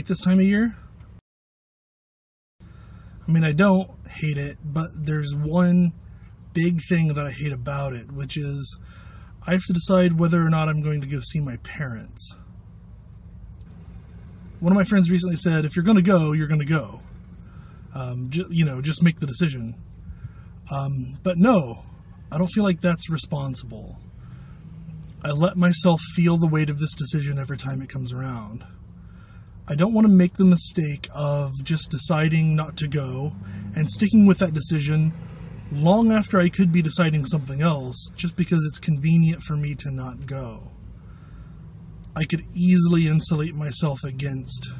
hate this time of year? I mean, I don't hate it, but there's one big thing that I hate about it, which is I have to decide whether or not I'm going to go see my parents. One of my friends recently said, if you're going to go, you're going to go. Just make the decision. But no, I don't feel like that's responsible. I let myself feel the weight of this decision every time it comes around. I don't want to make the mistake of just deciding not to go and sticking with that decision long after I could be deciding something else just because it's convenient for me to not go. I could easily insulate myself against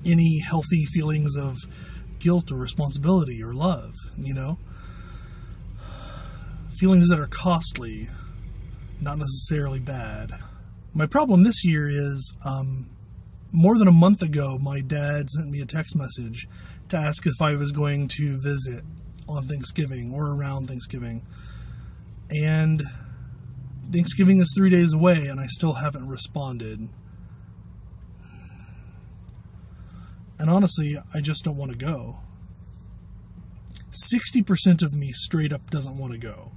any healthy feelings of guilt or responsibility or love, Feelings that are costly, not necessarily bad. My problem this year is, more than a month ago, my dad sent me a text message to ask if I was going to visit on Thanksgiving or around Thanksgiving. And Thanksgiving is 3 days away and I still haven't responded. And honestly, I just don't want to go. 60% of me straight up doesn't want to go.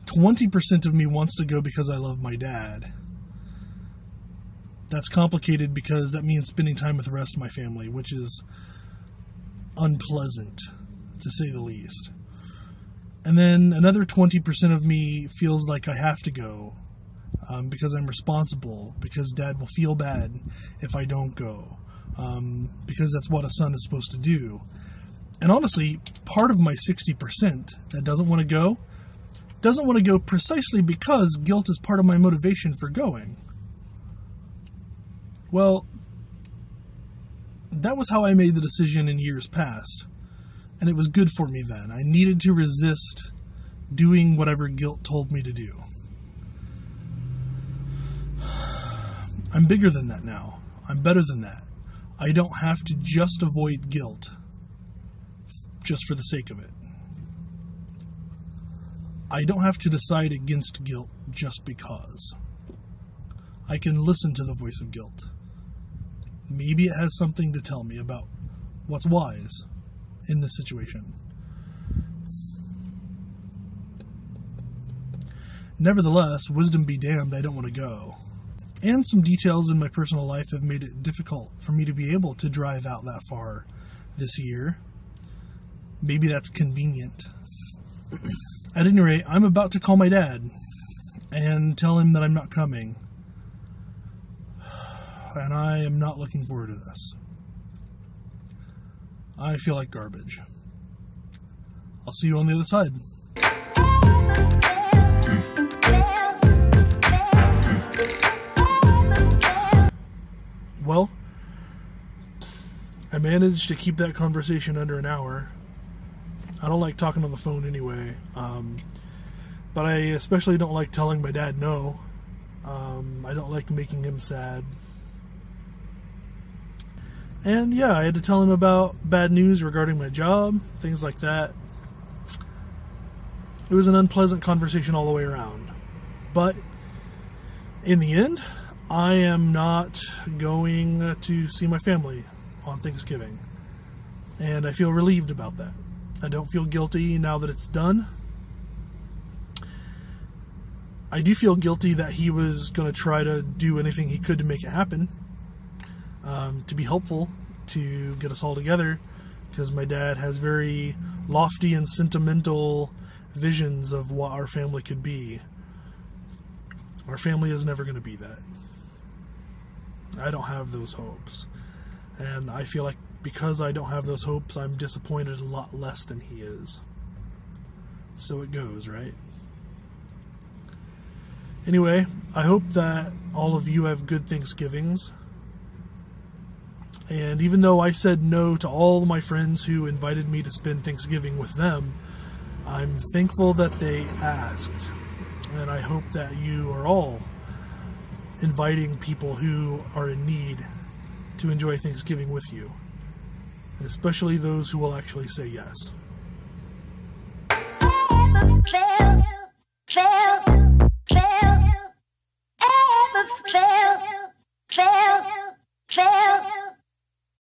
20% of me wants to go because I love my dad. That's complicated because that means spending time with the rest of my family, which is unpleasant, to say the least. And then another 20% of me feels like I have to go because I'm responsible, because Dad will feel bad if I don't go, because that's what a son is supposed to do. And honestly, part of my 60% that doesn't want to go precisely because guilt is part of my motivation for going. Well, that was how I made the decision in years past, and it was good for me then. I needed to resist doing whatever guilt told me to do. I'm bigger than that now. I'm better than that. I don't have to just avoid guilt just for the sake of it. I don't have to decide against guilt just because. I can listen to the voice of guilt. Maybe it has something to tell me about what's wise in this situation. Nevertheless, wisdom be damned, I don't want to go. And some details in my personal life have made it difficult for me to be able to drive out that far this year. Maybe that's convenient. At any rate, I'm about to call my dad and tell him that I'm not coming. And I am not looking forward to this. I feel like garbage. I'll see you on the other side. Well, I managed to keep that conversation under an hour. I don't like talking on the phone anyway, but I especially don't like telling my dad no. I don't like making him sad. And yeah, I had to tell him about bad news regarding my job, things like that. It was an unpleasant conversation all the way around. But in the end, I am not going to see my family on Thanksgiving. And I feel relieved about that. I don't feel guilty now that it's done. I do feel guilty that he was going to try to do anything he could to make it happen, to be helpful, to get us all together, because my dad has very lofty and sentimental visions of what our family could be. Our family is never going to be that. I don't have those hopes. And I feel like because I don't have those hopes, I'm disappointed a lot less than he is. So it goes, right? Anyway, I hope that all of you have good Thanksgivings. And even though I said no to all my friends who invited me to spend Thanksgiving with them, I'm thankful that they asked. And I hope that you are all inviting people who are in need to enjoy Thanksgiving with you. And especially those who will actually say yes.